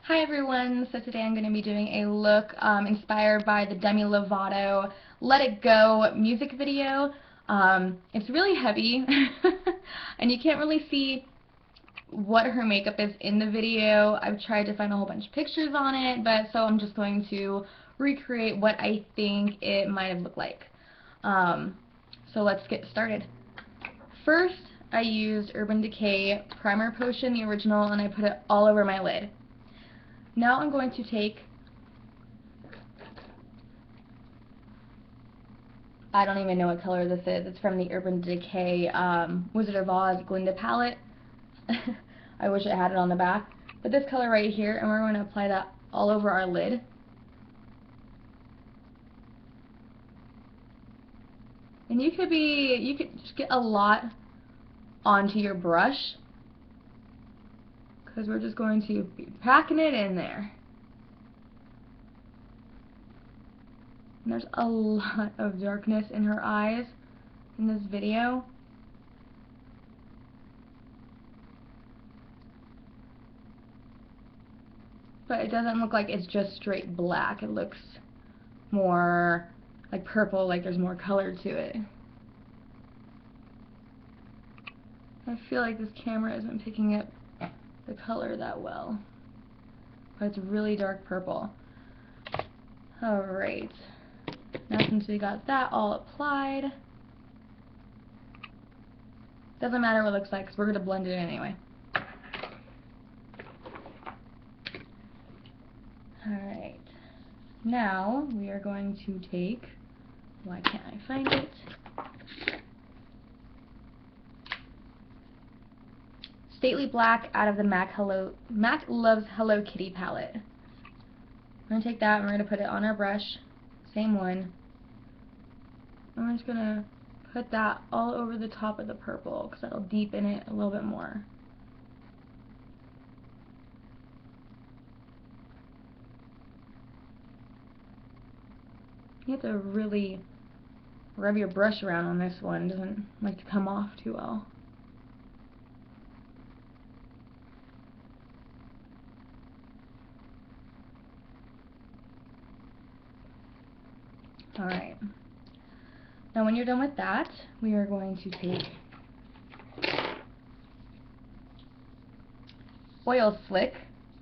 Hi everyone, so today I'm going to be doing a look inspired by the Demi Lovato Let It Go music video. It's really heavy and you can't really see what her makeup is in the video. I've tried to find a whole bunch of pictures on it, but so I'm just going to recreate what I think it might have looked like. So let's get started. First, I used Urban Decay Primer Potion, the original, and I put it all over my lid. Now I'm going to take, I don't even know what color this is. It's from the Urban Decay Wizard of Oz Glinda palette. I wish I had it on the back. But this color right here, and we're going to apply that all over our lid. And you could just get a lot onto your brush, because we're just going to be packing it in there. And there's a lot of darkness in her eyes in this video. But it doesn't look like it's just straight black. It looks more like purple, like there's more color to it. I feel like this camera isn't picking up the color that well. But it's really dark purple. Alright. Now since we got that all applied, doesn't matter what it looks like because we're going to blend it anyway. Alright. Now we are going to take, why can't I find it? Stately Black out of the MAC Loves Hello Kitty palette. I'm going to take that and we're going to put it on our brush. Same one. I'm just going to put that all over the top of the purple because that'll deepen it a little bit more. You have to really rub your brush around on this one. It doesn't like to come off too well. Alright. Now when you're done with that, we are going to take Oil Slick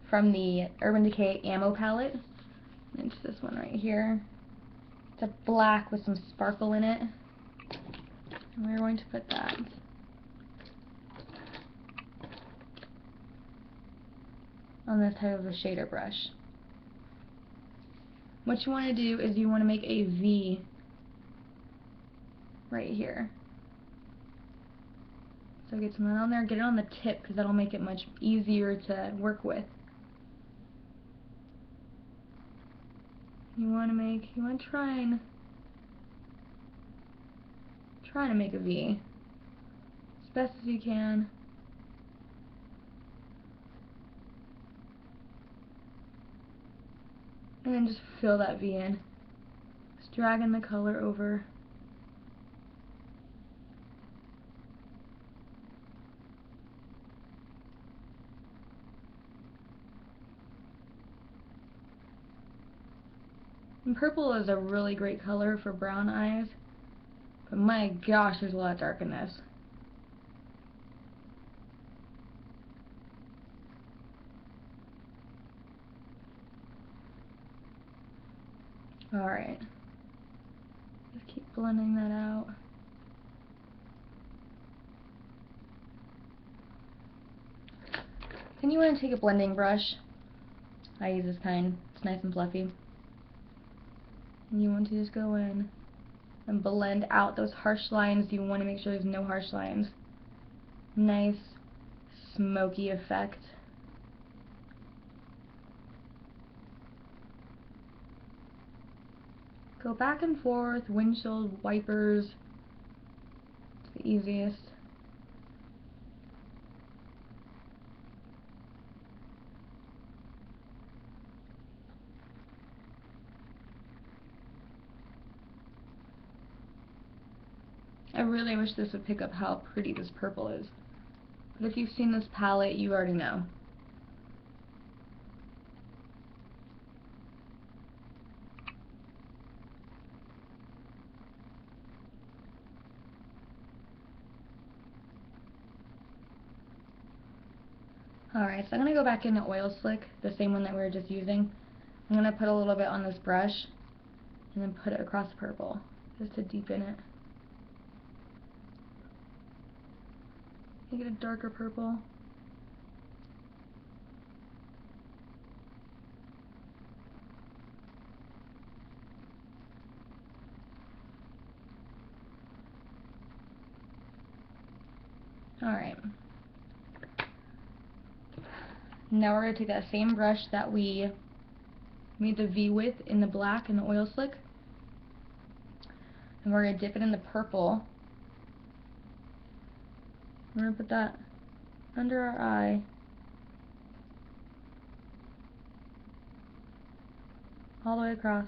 from the Urban Decay Ammo palette. It's this one right here. It's a black with some sparkle in it. And we're going to put that on this type of a shader brush. What you want to do is you want to make a V right here. So get some on there, get it on the tip because that'll make it much easier to work with. You want to try to make a V as best as you can. And then just fill that V in. Just dragging the color over. And purple is a really great color for brown eyes, but my gosh, there's a lot of dark in this. Alright, just keep blending that out. Then you want to take a blending brush. I use this kind, it's nice and fluffy. And you want to just go in and blend out those harsh lines. You want to make sure there's no harsh lines. Nice smoky effect. Go back and forth, windshield wipers. It's the easiest. I really wish this would pick up how pretty this purple is. But if you've seen this palette, you already know. Alright, so I'm going to go back in the oil slick, the same one that we were just using. I'm going to put a little bit on this brush and then put it across the purple just to deepen it. Make it a darker purple. Alright. Now we're going to take that same brush that we made the V with in the black in the oil slick, and we're going to dip it in the purple. We're going to put that under our eye. All the way across.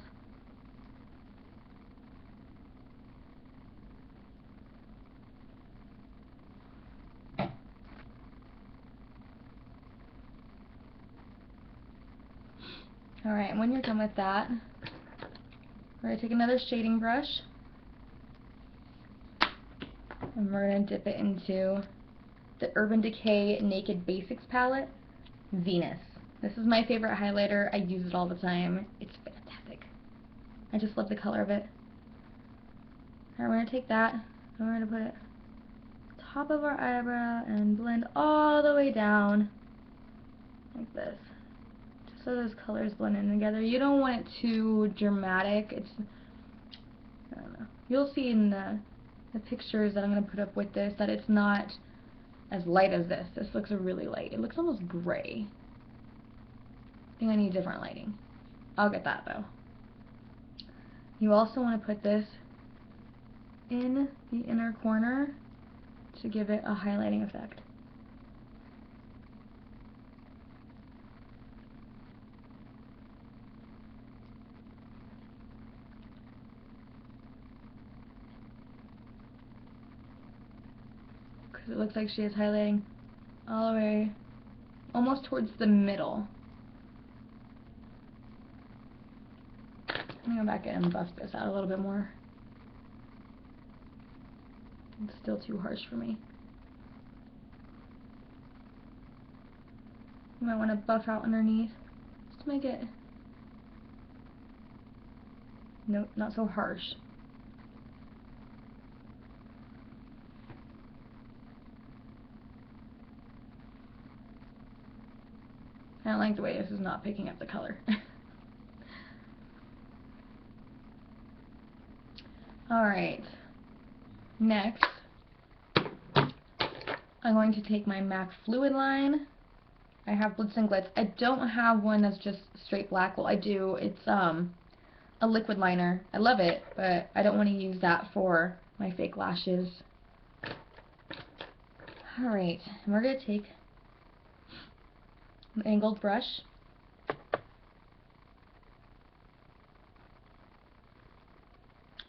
Alright, and when you're done with that, we're going to take another shading brush and we're going to dip it into the Urban Decay Naked Basics palette, Venus. This is my favorite highlighter. I use it all the time. It's fantastic. I just love the color of it. Alright, we're going to take that and we're going to put it top of our eyebrow and blend all the way down like this. So those colors blend in together. You don't want it too dramatic. It's, I don't know. You'll see in the pictures that I'm going to put up with this that it's not as light as this. This looks really light. It looks almost gray. I think I need different lighting. I'll get that though. You also want to put this in the inner corner to give it a highlighting effect. It looks like she is highlighting all the way almost towards the middle. I'm going to go back in and buff this out a little bit more. It's still too harsh for me. You might want to buff out underneath just to make it, nope, not so harsh. I don't like the way this is not picking up the color. Alright, next I'm going to take my MAC fluid line. I have Blitz and Glitz. I don't have one that's just straight black. Well, I do. It's a liquid liner. I love it, but I don't want to use that for my fake lashes. Alright, and we're going to take an angled brush.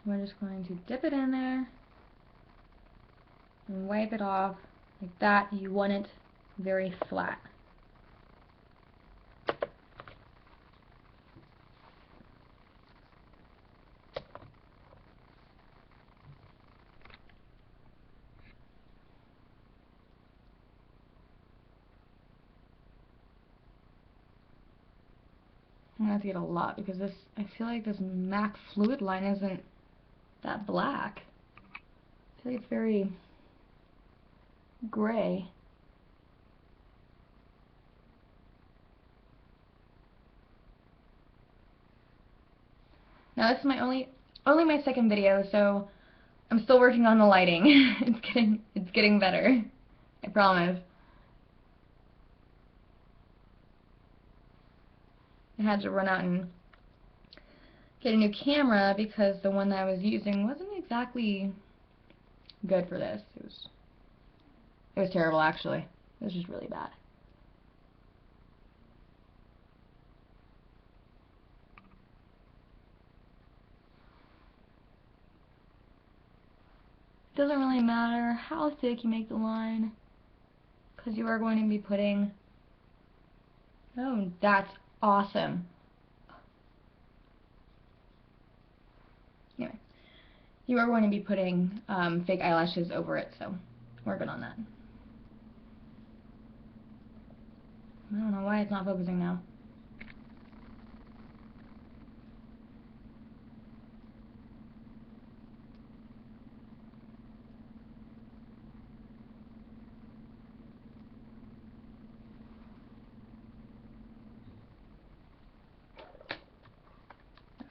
We're just going to dip it in there and wipe it off like that. You want it very flat. I'm going to have to get a lot because this, I feel like this MAC fluid line isn't that black. I feel like it's very gray. Now this is my only my second video, so I'm still working on the lighting. it's getting better. I promise. I had to run out and get a new camera because the one that I was using wasn't exactly good for this. It was terrible, actually. It was just really bad. It doesn't really matter how thick you make the line, because you are going to be putting... Oh, that's awesome. Anyway, you are going to be putting fake eyelashes over it, so we're good on that. I don't know why it's not focusing now.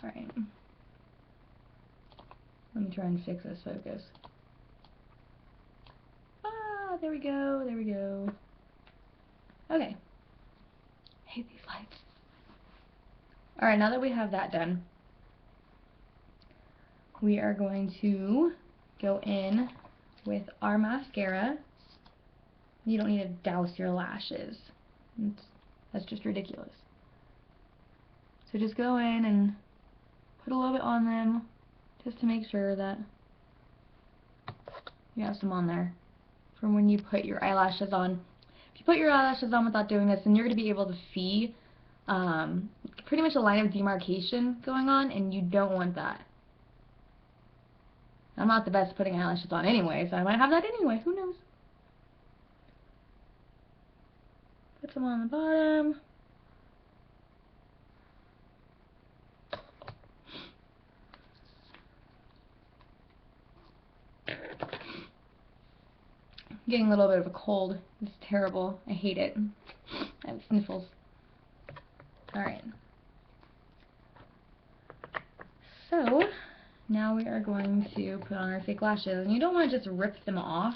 Alright. Let me try and fix this focus. Ah, there we go, there we go. Okay. I hate these lights. Alright, now that we have that done, we are going to go in with our mascara. You don't need to douse your lashes. That's just ridiculous. So just go in and put a little bit on them, just to make sure that you have some on there from when you put your eyelashes on. If you put your eyelashes on without doing this, then you're going to be able to see pretty much a line of demarcation going on, and you don't want that. I'm not the best at putting eyelashes on anyway, so I might have that anyway. Who knows? Put some on the bottom. I'm getting a little bit of a cold. It's terrible. I hate it. I have sniffles. Alright. So, now we are going to put on our fake lashes. And you don't want to just rip them off.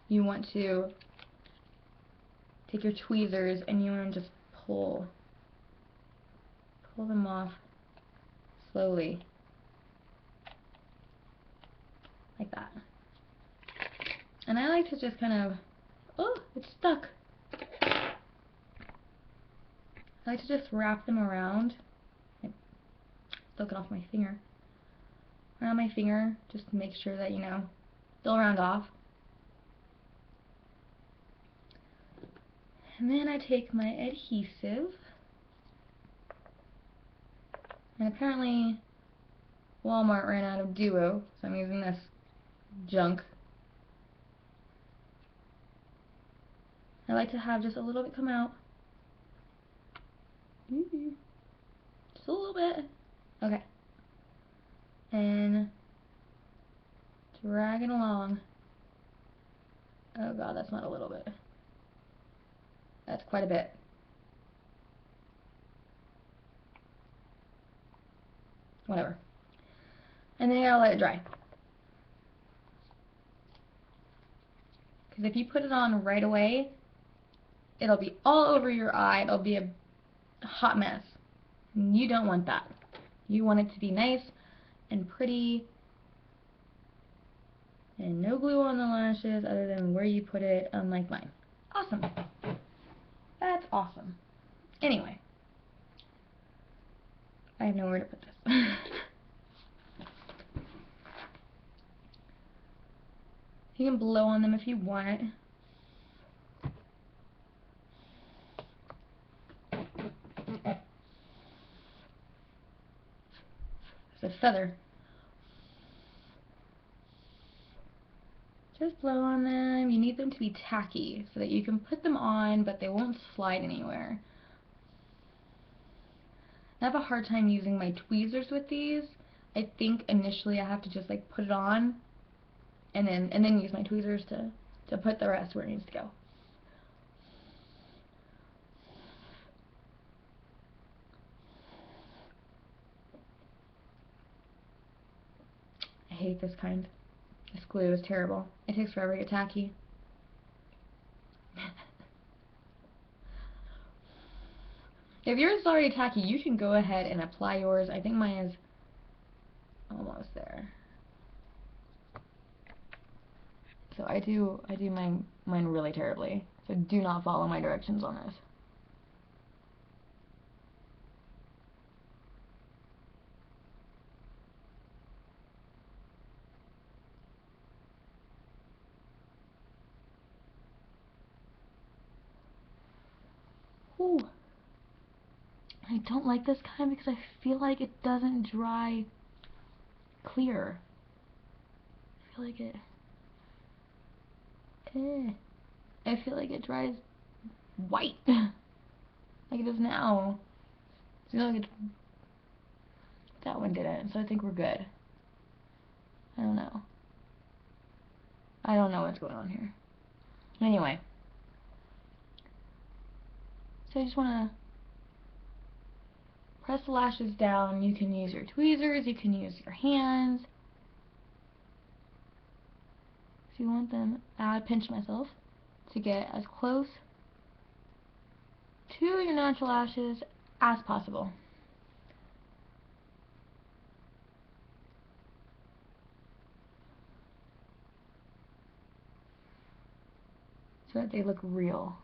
You want to take your tweezers and you want to just pull them off slowly. Like that. And I like to just kind of, oh, it's stuck. I like to just wrap them around. Took it off my finger. Around my finger, just to make sure that, you know, they'll round off. And then I take my adhesive. And apparently Walmart ran out of Duo, so I'm using this junk. I like to have just a little bit come out. Just a little bit. Okay. And drag it along. Oh god, that's not a little bit. That's quite a bit. Whatever. And then you gotta let it dry. Because if you put it on right away, it'll be all over your eye. It'll be a hot mess. And you don't want that. You want it to be nice and pretty and no glue on the lashes other than where you put it, unlike mine. Awesome. That's awesome. Anyway, I have nowhere to put this. You can blow on them if you want. It's a feather. Just blow on them. You need them to be tacky so that you can put them on, but they won't slide anywhere. I have a hard time using my tweezers with these. I think initially I have to just like put it on and then use my tweezers to put the rest where it needs to go. I hate this kind. This glue is terrible. It takes forever to get tacky. If yours is already tacky, you can go ahead and apply yours. I think mine is almost there. So I do mine really terribly. So do not follow my directions on this. Ooh. I don't like this kind because I feel like it doesn't dry clear. I feel like it... I feel like it dries white. Like it is now. So like that one didn't, so I think we're good. I don't know. I don't know what's going on here. Anyway. So I just want to press the lashes down. You can use your tweezers, you can use your hands. If you want them, I would pinch myself to get as close to your natural lashes as possible. So that they look real.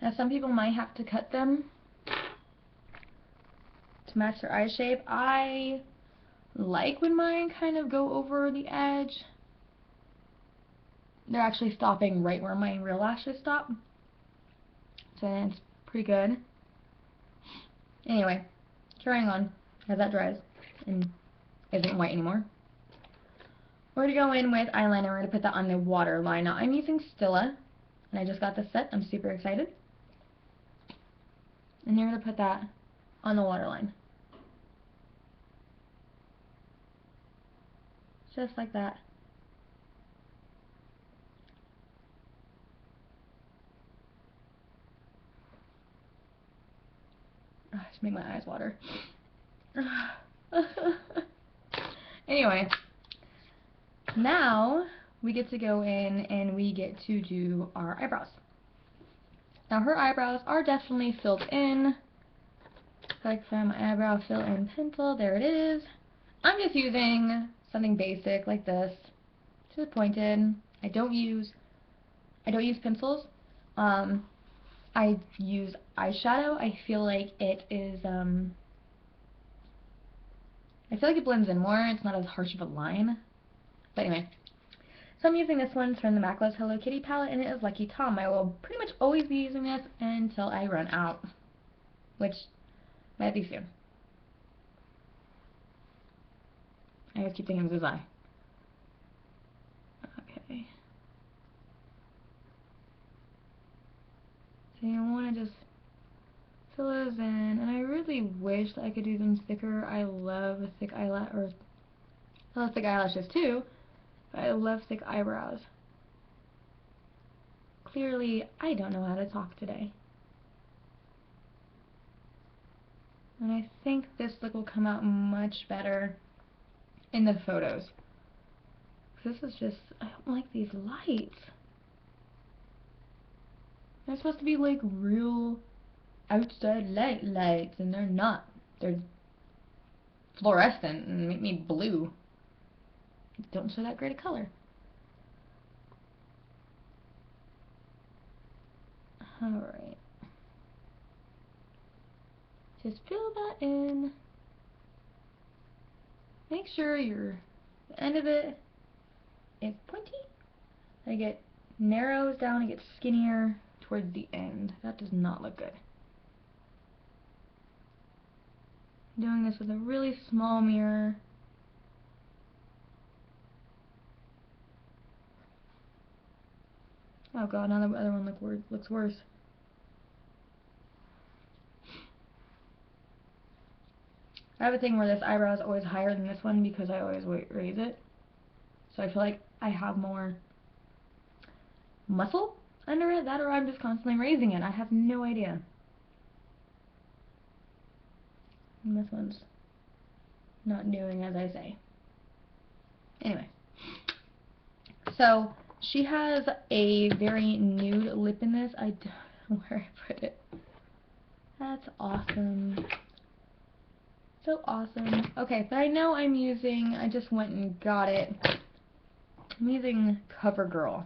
Now some people might have to cut them to match their eye shape. I like when mine kind of go over the edge. They're actually stopping right where my real lashes stop. So it's pretty good. Anyway, carrying on as that dries and isn't white anymore. We're going to go in with eyeliner. We're going to put that on the waterline. Now I'm using Stila, and I just got this set. I'm super excited. And you're going to put that on the waterline. Just like that. Oh, just made my eyes water. Anyway, now we get to go in and we get to do our eyebrows. Now her eyebrows are definitely filled in. So I can find my eyebrow fill in pencil. There it is. I'm just using something basic like this. Just pointed. I don't use pencils. I use eyeshadow. I feel like it is I feel like it blends in more. It's not as harsh of a line. But anyway. So I'm using this one from the MACLA's Hello Kitty palette, and it is Lucky Tom. I will pretty much always be using this until I run out, which might be soon. I just keep thinking of his eye. Okay. So you want to just fill those in, and I really wish that I could do them thicker. I love thick eyelash, or I love thick eyelashes too, but I love thick eyebrows. Clearly, I don't know how to talk today. And I think this look will come out much better in the photos. This is just, I don't like these lights. They're supposed to be like real outside lights, and they're not. They're fluorescent and make me blue. Don't show that great a color. Alright. Just fill that in. Make sure the end of it is pointy. Like it narrows down, it gets skinnier towards the end. That does not look good. I'm doing this with a really small mirror. Oh god, now the other one looks worse. I have a thing where this eyebrow is always higher than this one because I always raise it. So I feel like I have more muscle under it, that or I'm just constantly raising it. I have no idea. And this one's not doing as I say. Anyway. So, she has a very nude lip in this. I don't know where I put it. That's awesome. So awesome. Okay, but I know I just went and got it. I'm using CoverGirl.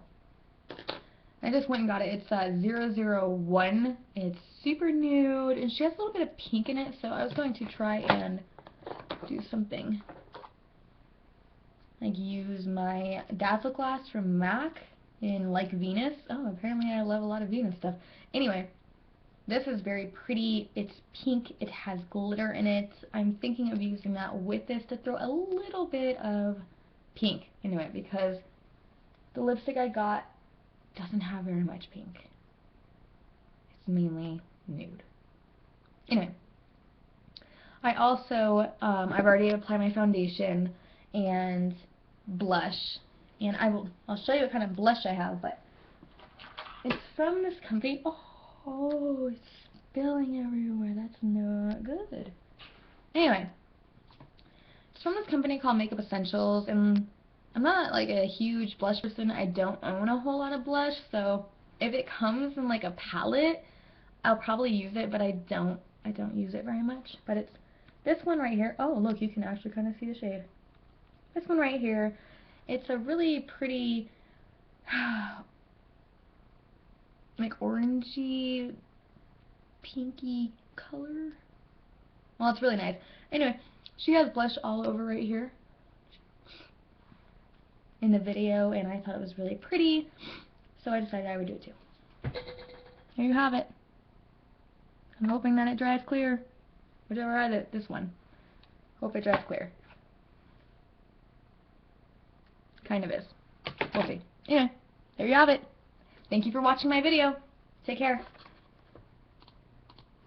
I just went and got it. It's 001. It's super nude, and she has a little bit of pink in it, so I was going to try and do something. Like use my Dazzle Glass from MAC in Like Venus. Oh, apparently I love a lot of Venus stuff. Anyway, This is very pretty. It's pink. It has glitter in it. I'm thinking of using that with this to throw a little bit of pink into it because the lipstick I got doesn't have very much pink. It's mainly nude. Anyway, I also, I've already applied my foundation and blush, and I'll show you what kind of blush I have, but it's from this company. Oh, it's spilling everywhere. That's not good. Anyway, it's from this company called Makeup Essentials, and I'm not like a huge blush person. I don't own a whole lot of blush, so if it comes in like a palette, I'll probably use it, but I don't use it very much. But it's this one right here. Oh, look, you can actually kind of see the shade. This one right here, it's a really pretty, like orangey, pinky color. Well, it's really nice. Anyway, she has blush all over right here in the video, and I thought it was really pretty, so I decided I would do it too. There you have it. I'm hoping that it dries clear. Whichever I did, this one. Hope it dries clear. Kind of is. We'll see. Anyway, there you have it. Thank you for watching my video. Take care.